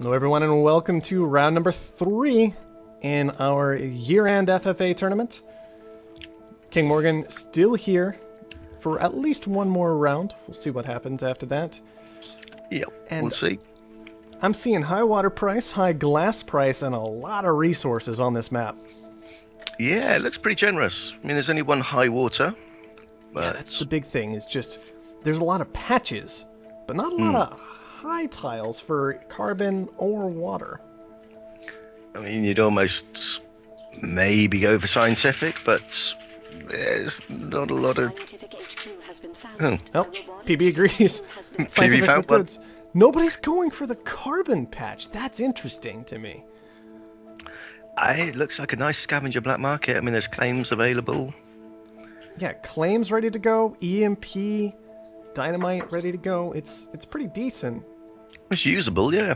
Hello everyone and welcome to round number 3 in our year-end FFA tournament. King Morgan still here for at least one more round. We'll see what happens after that. Yep, And we'll see. I'm seeing high water price, high glass price, and a lot of resources on this map. Yeah, it looks pretty generous. I mean, there's only one high water. But... Yeah, that's the big thing, is just there's a lot of patches, but not a lot of high tiles for carbon or water. I mean, you'd almost maybe go for scientific, but there's not a lot of... Oh, PB agrees. PB found one. Goods. Nobody's going for the carbon patch. That's interesting to me. It looks like a nice scavenger black market. I mean, there's claims available. Yeah, claims ready to go. EMP, dynamite ready to go. It's pretty decent. It's usable, yeah.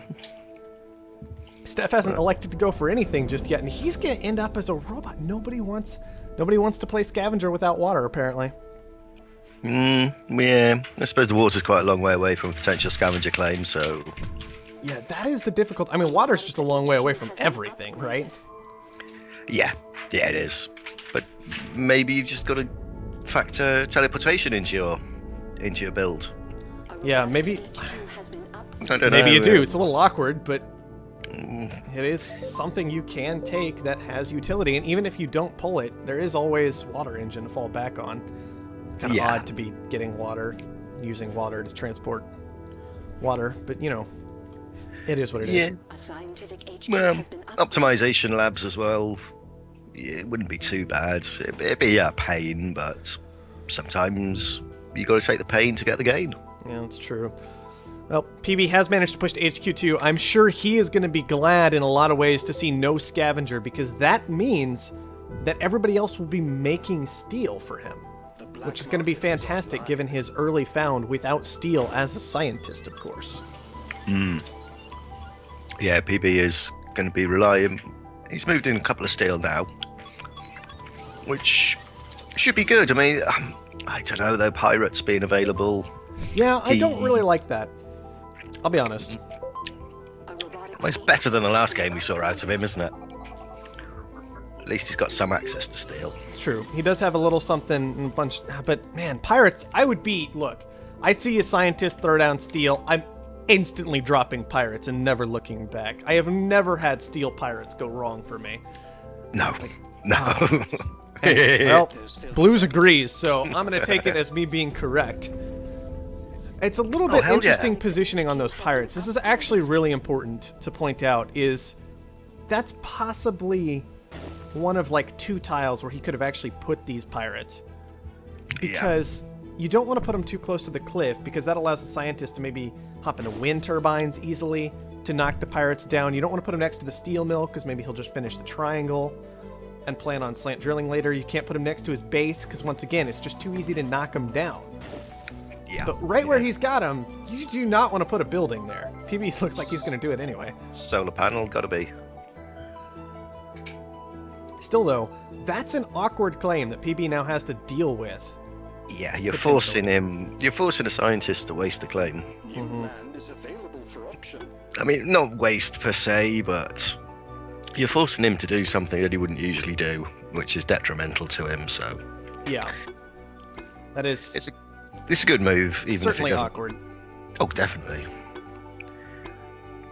Steph hasn't elected to go for anything just yet, and he's gonna end up as a robot. Nobody wants to play scavenger without water, apparently. Yeah. I suppose the water's quite a long way away from a potential scavenger claim, so... Yeah, that is the difficult. I mean, water's just a long way away from everything, right? Yeah, it is. But maybe you've just got to factor teleportation into your build. Yeah, maybe. I don't know. Maybe you do. It's a little awkward, but it is something you can take that has utility. And even if you don't pull it, there is always water engine to fall back on. Kind of odd to be getting water, using water to transport water, but you know, it is what it is. Well, optimization labs as well. It wouldn't be too bad. It'd be a pain, but sometimes you got to take the pain to get the gain. Yeah, that's true. Well, PB has managed to push to HQ2. I'm sure he is going to be glad in a lot of ways to see no scavenger, because that means that everybody else will be making steel for him, which is going to be fantastic given his early found without steel as a scientist, of course. Yeah, PB is going to be relying. He's moved in a couple of steel now, which should be good. I mean, I don't know, though, pirates being available. Yeah, I don't really like that. I'll be honest. Well, it's better than the last game we saw out of him, isn't it? At least he's got some access to steel. It's true. He does have a little something in a bunch, but man, pirates, I would be, look, I see a scientist throw down steel, I'm instantly dropping pirates and never looking back. I have never had steel pirates go wrong for me. No. Hey, well, Blues agrees, so I'm going to take it as me being correct. It's a little bit interesting positioning on those pirates. This is actually really important to point out, is that's possibly one of like 2 tiles where he could have actually put these pirates. Because you don't want to put them too close to the cliff, because that allows the scientist to maybe hop into wind turbines easily to knock the pirates down. You don't want to put him next to the steel mill, because maybe he'll just finish the triangle and plan on slant drilling later. You can't put him next to his base, because once again, it's just too easy to knock him down. Yeah. But where he's got him, you do not want to put a building there. PB looks like he's going to do it anyway. Solar panel, gotta be. Still though, that's an awkward claim that PB now has to deal with. Yeah, you're forcing a scientist to waste the claim. I mean, not waste per se, but you're forcing him to do something that he wouldn't usually do, which is detrimental to him, so... Yeah. That is... It's a good move, even certainly if it doesn't... awkward. Oh, definitely.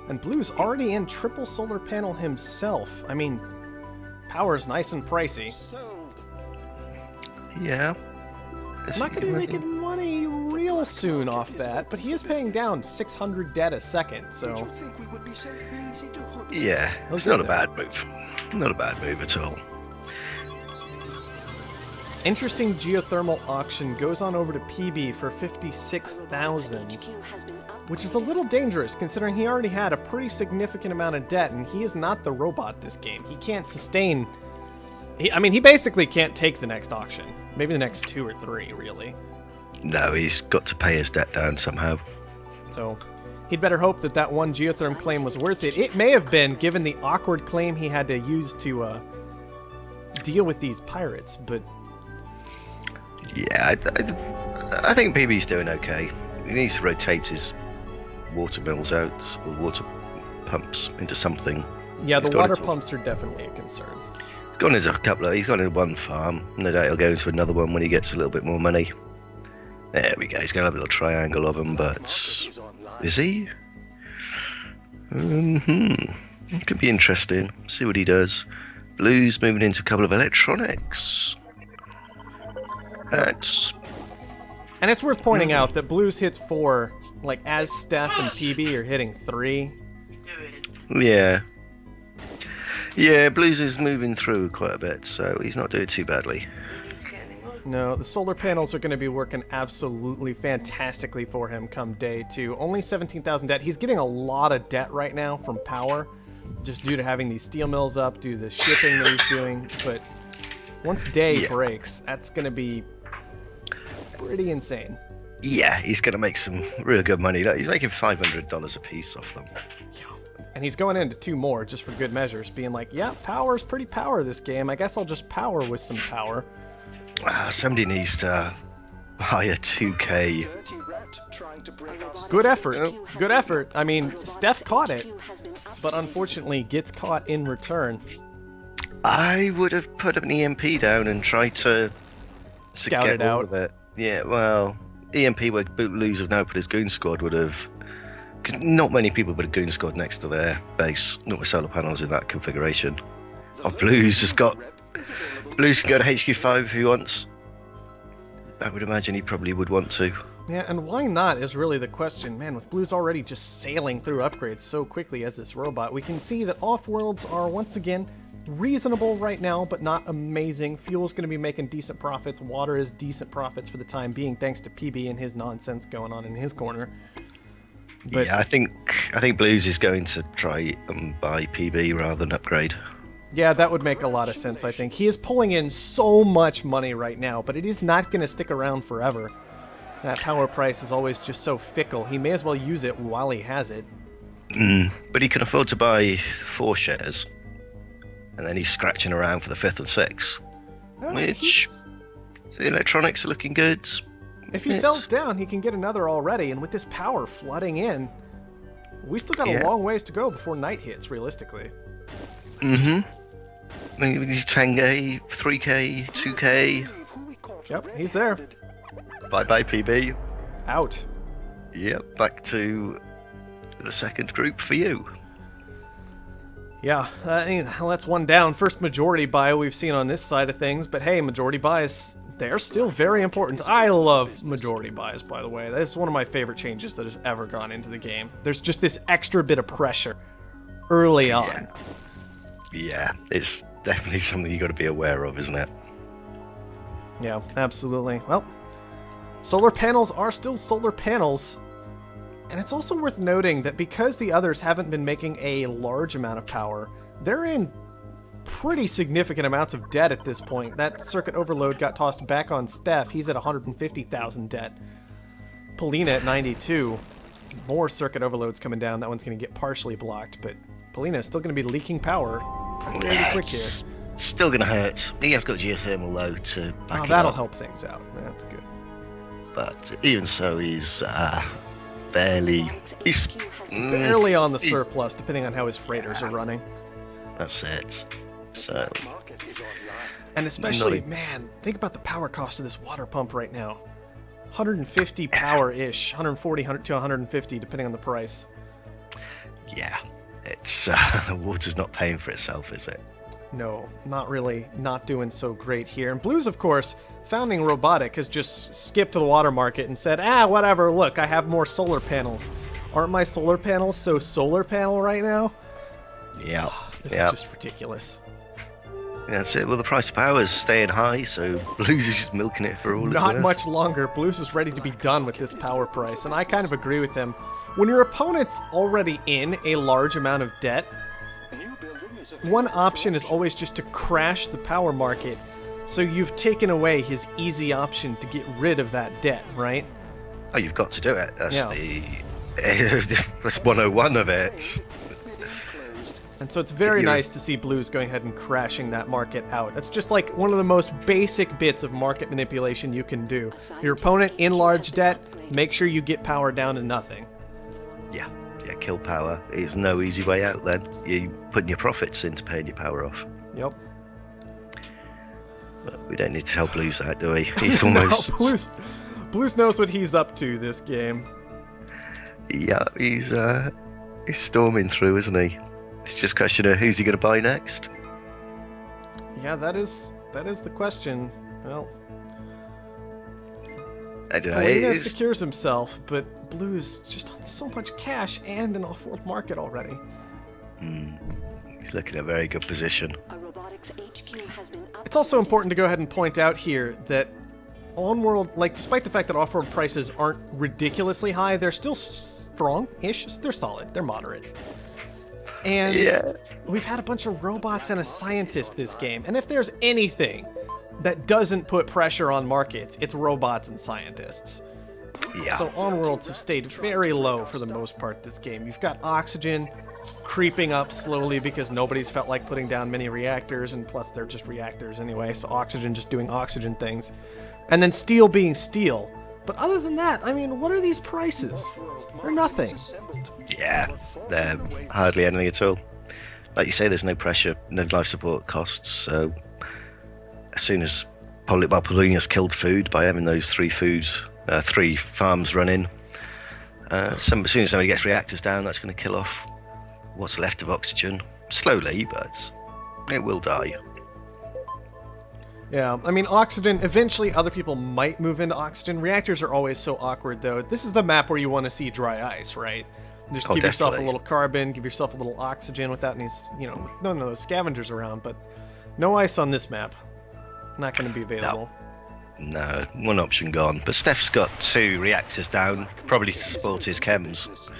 And Blue's already in triple solar panel himself. I mean, power's nice and pricey. Yeah. I'm not going to be making money real soon off that, but he is paying down 600 debt a second, so... Yeah, it's not a bad move. Not a bad move at all. Interesting geothermal auction goes on over to PB for 56,000, which is a little dangerous considering he already had a pretty significant amount of debt, and he is not the robot this game. He can't sustain... he basically can't take the next auction. Maybe the next 2 or 3, really. No, he's got to pay his debt down somehow. So, he'd better hope that that one geotherm claim was worth it. It may have been, given the awkward claim he had to use to deal with these pirates, but... Yeah, I think PB's doing okay. He needs to rotate his water mills out, or pumps into something. Yeah, the water pumps are definitely a concern. He's gone into one farm. No doubt he'll go into another one when he gets a little bit more money. There we go. He's going to have a little triangle of them, but is he? It could be interesting. See what he does. Blue's moving into a couple of electronics. And it's worth pointing out that Blue's hits 4, like as Steph and PB are hitting 3. Yeah. Yeah, Blues is moving through quite a bit, so he's not doing too badly. No, the solar panels are going to be working absolutely fantastically for him come day 2. Only 17,000 debt. He's getting a lot of debt right now from power, just due to having these steel mills up, due to the shipping that he's doing. But once day breaks, that's going to be pretty insane. Yeah, he's going to make some real good money. He's making $500 a piece off them. Yeah. And he's going into 2 more just for good measures, being like, yeah, power's pretty power this game. I guess I'll just power with some power. Somebody needs to hire 2K. Good effort. Good effort. I mean, Steph caught it, but unfortunately gets caught in return. I would have put an EMP down and tried to scout it out. It. Yeah, well, EMP where Blues has now put his goon squad would have... Because not many people put a goon squad next to their base, not with solar panels in that configuration. Oh, Blues has got... Blues can go to HQ5 if he wants. I would imagine he probably would want to. Yeah, and why not is really the question. Man, with Blues already just sailing through upgrades so quickly as this robot, we can see that Offworlds are once again reasonable right now, but not amazing. Fuel's going to be making decent profits. Water is decent profits for the time being, thanks to PB and his nonsense going on in his corner. But yeah, I think Blues is going to try and buy PB rather than upgrade. Yeah, that would make a lot of sense, I think. He is pulling in so much money right now, but it is not going to stick around forever. That power price is always just so fickle. He may as well use it while he has it. But he can afford to buy 4 shares. And then he's scratching around for the 5th and 6th. Which, the electronics are looking good. If he sells down, he can get another already. And with this power flooding in, we still got a long ways to go before night hits, realistically. He's 10K, 3K, 2K. Yep, he's there. Bye-bye, PB. Out. Yep, back to the second group for you. Yeah, that's one down. First majority buy we've seen on this side of things, but hey, majority buys, they're still very important. I love majority buys, by the way. That's one of my favorite changes that has ever gone into the game. There's just this extra bit of pressure early on. Yeah, it's definitely something you got to be aware of, isn't it? Yeah, absolutely. Well, solar panels are still solar panels. And it's also worth noting that because the others haven't been making a large amount of power, they're in pretty significant amounts of debt at this point. That circuit overload got tossed back on Steph. He's at 150,000 debt. Polina at 92. More circuit overloads coming down. That one's going to get partially blocked, but Polina is still going to be leaking power pretty quick here. Still going to hurt. He has got geothermal though to back it that'll up. help things out. That's good. But even so, he's barely on the surplus, depending on how his freighters are running. That's it. So, and especially, man, think about the power cost of this water pump right now. 150 power-ish, 140 to 150, depending on the price. Yeah, it's water's not paying for itself, is it? No, not really. Not doing so great here. And Blues, of course, founding Robotic, has just skipped to the water market and said, whatever, look, I have more solar panels. Aren't my solar panels so solar panel right now? Yeah. This is just ridiculous. Yeah, that's it. Well, the price of power is staying high, so Blues is just milking it for all it's worth. Not much longer. Blues is ready to be done with this power price, and I kind of agree with him. When your opponent's already in a large amount of debt, one option is always just to crash the power market, so you've taken away his easy option to get rid of that debt, right? Oh, you've got to do it. That's that's 101 of it. And so it's very nice to see Blues going ahead and crashing that market out. That's just like one of the most basic bits of market manipulation you can do. Your opponent in large debt, make sure you get power down to nothing. Yeah. Yeah, kill power is no easy way out then. You putting your profits into paying your power off. Yep. But we don't need to tell Blues that, do we? He's almost... No, Blues knows what he's up to this game. Yeah, he's storming through, isn't he? It's just a question of who's he going to buy next? Yeah, that is the question. Well, I don't know. Polina secures himself, but Blues just on so much cash and an off-world market already. He's looking at a very good position. It's also important to go ahead and point out here that on-world, like, despite the fact that off-world prices aren't ridiculously high, they're still strong-ish. They're solid. They're moderate. And we've had a bunch of robots and a scientist this game. And if there's anything that doesn't put pressure on markets, it's robots and scientists. Yeah. So on-worlds have stayed very low for the most part this game. You've got oxygen creeping up slowly because nobody's felt like putting down many reactors, and plus they're just reactors anyway, so oxygen just doing oxygen things. And then steel being steel. But other than that, I mean, what are these prices? They're nothing. Yeah, they're hardly anything at all. Like you say, there's no pressure, no life support costs, so as soon as Polina's killed food by having those three farms running, as soon as somebody gets reactors down, that's going to kill off what's left of oxygen. Slowly, but it will die. Yeah, I mean, oxygen, eventually other people might move into oxygen. Reactors are always so awkward, though. This is the map where you want to see dry ice, right? Just give yourself a little carbon, give yourself a little oxygen without any, none of those scavengers around, but no ice on this map. Not going to be available. No, one option gone. But Steph's got 2 reactors down, probably to support his chems,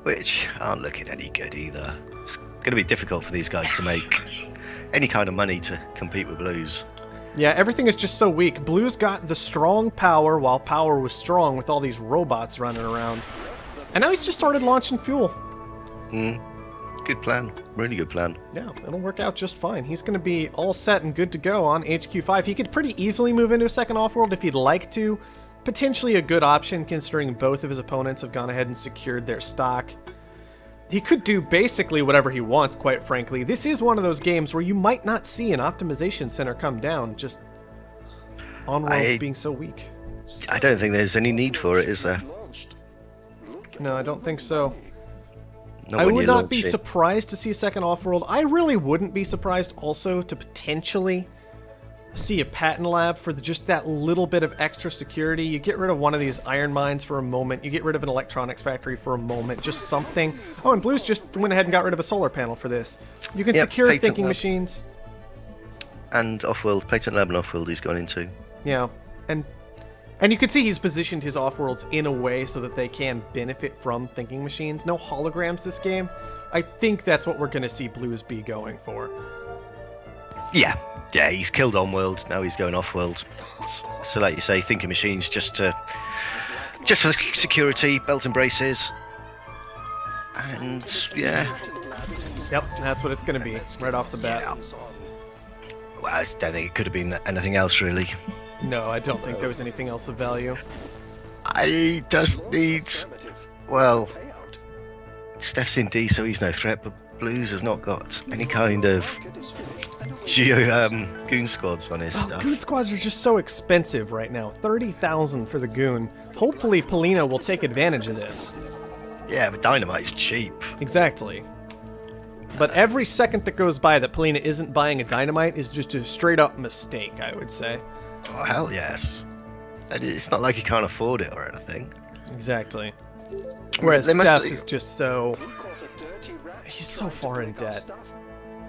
which aren't looking any good either. It's going to be difficult for these guys to make any kind of money to compete with Blues. Yeah, everything is just so weak. Blues got the strong power while power was strong with all these robots running around. And now he's just started launching fuel. Good plan. Really good plan. Yeah, it'll work out just fine. He's going to be all set and good to go on HQ5. He could pretty easily move into a second off-world if he'd like to. Potentially a good option considering both of his opponents have gone ahead and secured their stock. He could do basically whatever he wants, quite frankly. This is one of those games where you might not see an optimization center come down, just on-worlds being so weak. I don't think there's any need for it, is there? No, I don't think so. I would not be surprised to see a second off-world. I really wouldn't be surprised also to potentially see a patent lab for just that little bit of extra security. You get rid of one of these iron mines for a moment. You get rid of an electronics factory for a moment. Just something. Oh, and Blues just went ahead and got rid of a solar panel for this. You can secure thinking machines. And Offworld, patent lab and Offworld he's gone into. Yeah, and you can see he's positioned his off-worlds in a way so that they can benefit from thinking machines. No holograms this game. I think that's what we're going to see Blues be going for. Yeah, he's killed on-world, now he's going off-world. So like you say, thinking machines just for security, belt and braces. And, yeah. Yep, that's what it's going to be, right off the bat. Yeah. Well, I don't think it could have been anything else, really. No, I don't think there was anything else of value. He does need... Well, Steph's in D, so he's no threat, but Blues has not got any kind of goon squads on his stuff. Goon squads are just so expensive right now. 30,000 for the goon. Hopefully Polina will take advantage of this. Yeah, but dynamite's cheap. Exactly. But every second that goes by that Polina isn't buying a dynamite is just a straight-up mistake, I would say. Oh, hell yes. And it's not like he can't afford it or anything. Exactly. Whereas Steph is just so... He's so far in debt.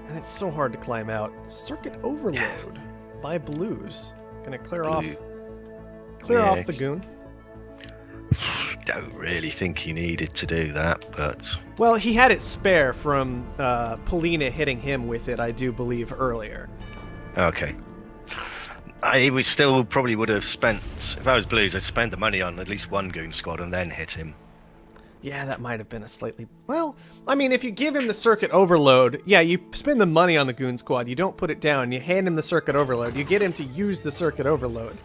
And it's so hard to climb out. Circuit overload by Blues. Gonna clear off the goon. Don't really think he needed to do that, but... Well, he had it spare from Polina hitting him with it, I do believe, earlier. Okay. I probably would have spent... If I was Blues, I'd spend the money on at least one goon squad and then hit him. Yeah, that might have been a slightly... Well, I mean, if you give him the circuit overload, yeah, you spend the money on the goon squad, you don't put it down, you hand him the circuit overload, you get him to use the circuit overload.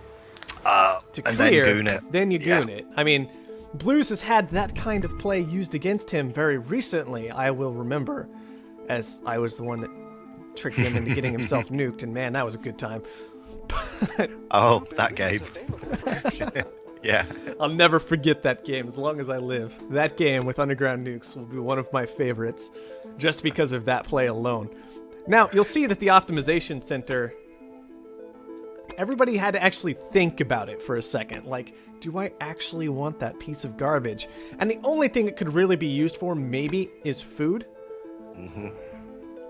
To clear, then goon it. Then you goon it. I mean, Blues has had that kind of play used against him very recently, I will remember, as I was the one that tricked him into getting himself nuked, and man, that was a good time. Oh, that game. Yeah. I'll never forget that game as long as I live. That game with underground nukes will be one of my favorites, just because of that play alone. Now, you'll see that the optimization center, everybody had to actually think about it for a second. Like, do I actually want that piece of garbage? And the only thing it could really be used for, maybe, is food. Mm-hmm.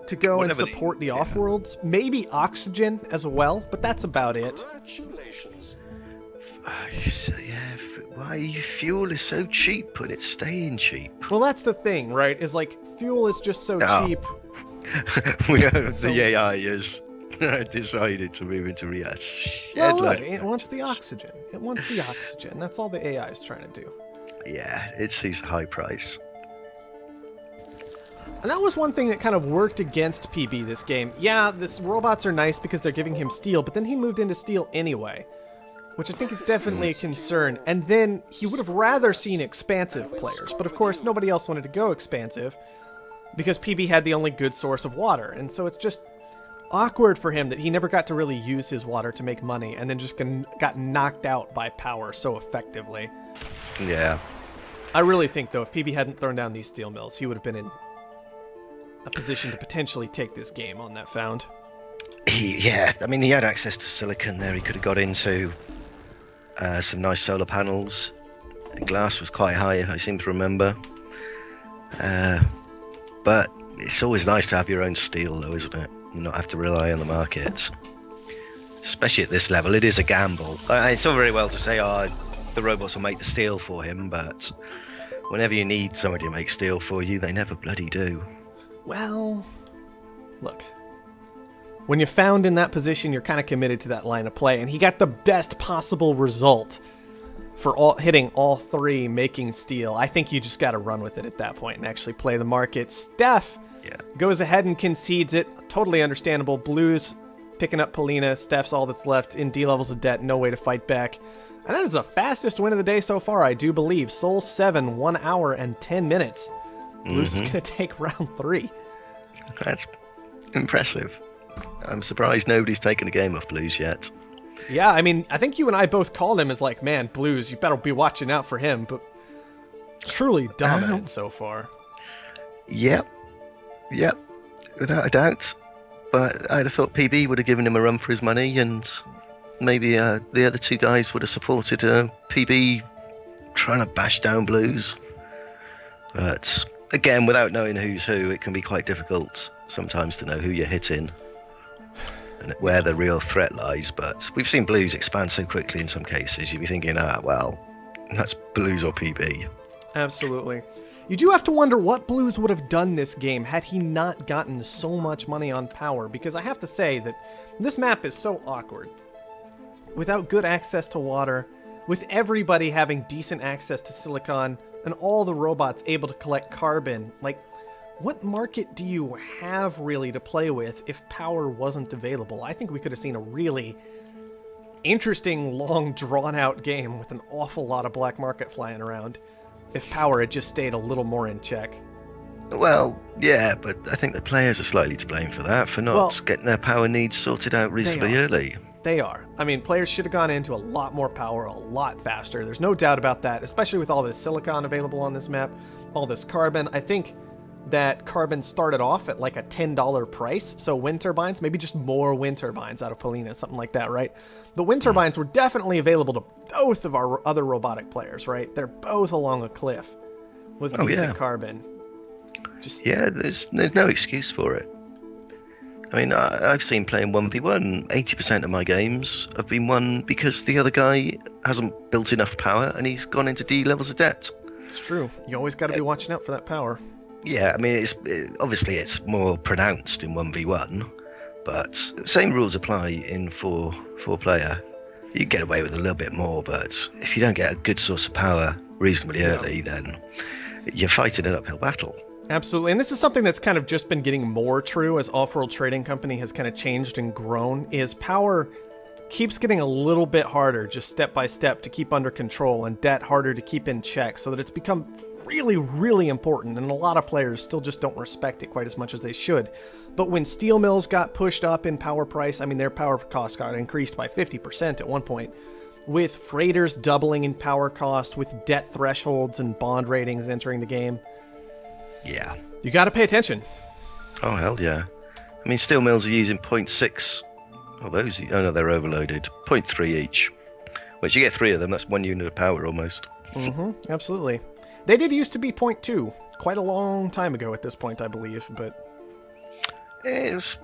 To go and support the Offworlds. Maybe oxygen as well, but that's about it. Congratulations. Why fuel is so cheap, but it's staying cheap. Well, that's the thing, right? Is like, fuel is just so cheap. The AI has decided to move into well, look, it wants the oxygen. It wants the oxygen. That's all the AI is trying to do. Yeah, it sees the high price. And that was one thing that kind of worked against PB this game. Yeah, this robots are nice because they're giving him steel, but then he moved into steel anyway, which I think is definitely a concern. And then he would have rather seen expansive players, but of course nobody else wanted to go expansive because PB had the only good source of water. And so it's just awkward for him that he never got to really use his water to make money and then just got knocked out by power so effectively. Yeah. I really think, though, if PB hadn't thrown down these steel mills, he would have been in a position to potentially take this game on that found. Yeah, I mean, he had access to silicon there. He could have got into some nice solar panels. The glass was quite high, I seem to remember. But it's always nice to have your own steel, though, isn't it? And not have to rely on the market. Especially at this level, it is a gamble. It's all very well to say, the robots will make the steel for him, but whenever you need somebody to make steel for you, they never bloody do. Well, look. When you're found in that position, you're kind of committed to that line of play, and he got the best possible result for hitting all three, making steel. I think you just got to run with it at that point and actually play the market. Steph goes ahead and concedes it. Totally understandable. Blues picking up Polina. Steph's all that's left in D levels of debt. No way to fight back. And that is the fastest win of the day so far, I do believe. Soul 7, 1 hour and 10 minutes. Blues is going to take round 3. That's impressive. I'm surprised nobody's taken a game off Blues yet. Yeah, I mean, I think you and I both called him as like, man, Blues, you better be watching out for him. But truly dominant so far. Yep, without a doubt. But I'd have thought PB would have given him a run for his money, and maybe the other two guys would have supported PB trying to bash down Blues. But again, without knowing who's who, it can be quite difficult sometimes to know who you're hitting and where the real threat lies. But we've seen Blues expand so quickly in some cases, you'd be thinking, well, that's Blues or PB. Absolutely. You do have to wonder what Blues would have done this game had he not gotten so much money on power, because I have to say that this map is so awkward. Without good access to water, with everybody having decent access to silicon, and all the robots able to collect carbon, like, what market do you have really to play with if power wasn't available? I think we could have seen a really interesting, long, drawn-out game with an awful lot of black market flying around if power had just stayed a little more in check. Well, yeah, but I think the players are slightly to blame for that, for not getting their power needs sorted out reasonably early. They are. I mean, players should have gone into a lot more power a lot faster. There's no doubt about that, especially with all this silicon available on this map, all this carbon. I think that carbon started off at like a $10 price, so wind turbines, maybe just more wind turbines out of Polina, something like that, right? The wind turbines were definitely available to both of our other robotic players, right? They're both along a cliff with decent carbon. There's no excuse for it. I mean, I've seen playing 1v1, 80% of my games have been won because the other guy hasn't built enough power and he's gone into D levels of debt. It's true. You always got to be watching out for that power. Yeah, I mean, obviously it's more pronounced in 1v1, but the same rules apply in four-player. You get away with a little bit more, but if you don't get a good source of power reasonably early, then you're fighting an uphill battle. Absolutely, and this is something that's kind of just been getting more true as Offworld Trading Company has kind of changed and grown, is power keeps getting a little bit harder, just step by step, to keep under control, and debt harder to keep in check, so that it's become really, really important, and a lot of players still just don't respect it quite as much as they should. But when steel mills got pushed up in power price, I mean, their power cost got increased by 50% at one point, with freighters doubling in power cost, with debt thresholds and bond ratings entering the game. Yeah. You got to pay attention. Oh, hell yeah. I mean, steel mills are using 0.6. Oh, no, they're overloaded. 0.3 each. Which you get 3 of them, that's 1 unit of power almost. Absolutely. They did used to be 0.2 quite a long time ago at this point, I believe, but... It was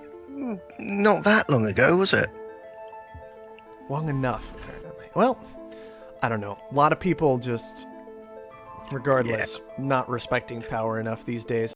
not that long ago, was it? Long enough, apparently. Well, I don't know. A lot of people just, regardless, not respecting power enough these days.